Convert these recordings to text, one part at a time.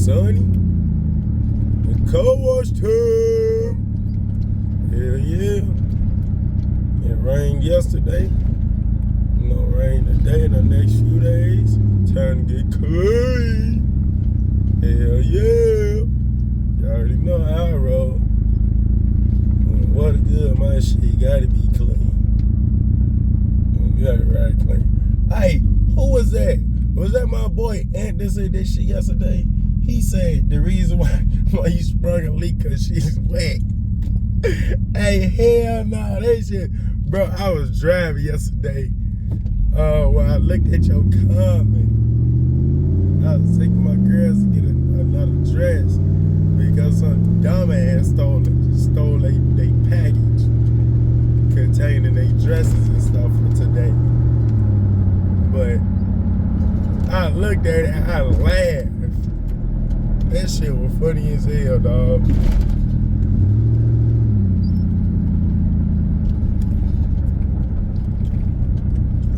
sunny. The car wash time. Hell yeah. It rained yesterday. Rain today and the next few days. Time to get clean. Hell yeah. You already know how I roll. What good, my shit gotta be clean. You gotta ride clean. Hey, who was that? Was that my boy Ant that said that shit yesterday? He said the reason why you sprung a leak cause she's wet. Hey, hell no, that shit. Bro, I was driving yesterday. Well, I looked at your comment. I was taking my girls to get another dress because some dumbass stole they package containing their dresses and stuff for today. But I looked at it and I laughed. That shit was funny as hell, dog.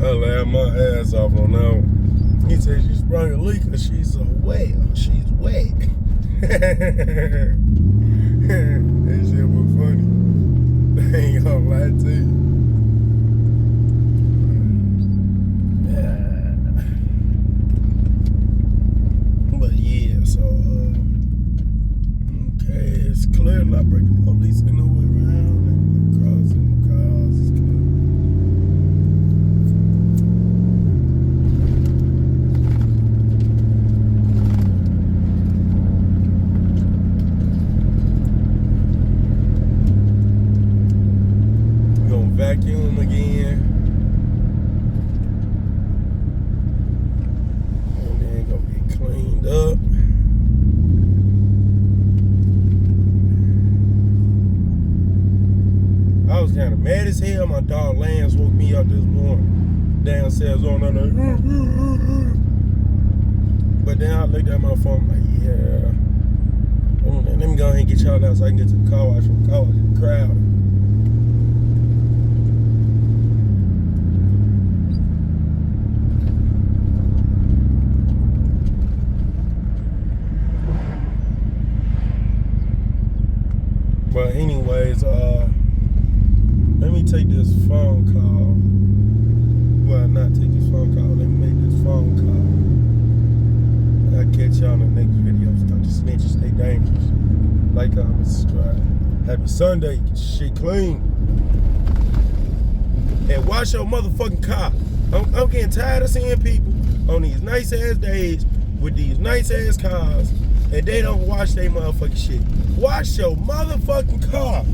I laughed my ass off on that one. He said she sprung a leak because she's so wet. She's wet. That shit was funny. I ain't gonna lie to you. But yeah, so okay, it's clear. Not breaking police in the way around and crossing the cars. It's clear. Vacuum again. And then gonna get cleaned up. I was kind of mad as hell. My dog Lance woke me up this morning. Downstairs on the But then I looked at my phone like, yeah. Let me go ahead and get y'all out so I can get to the car wash. From the car wash is crowded. But anyways, let me take this phone call. Well, not take this phone call. Let me make this phone call. I'll catch y'all in the next video. Start to snitches, stay dangerous. Like, comment, subscribe. Happy Sunday. Get your shit clean. And wash your motherfucking car. I'm getting tired of seeing people on these nice ass days with these nice ass cars and they don't wash their motherfucking shit. Wash your motherfucking car.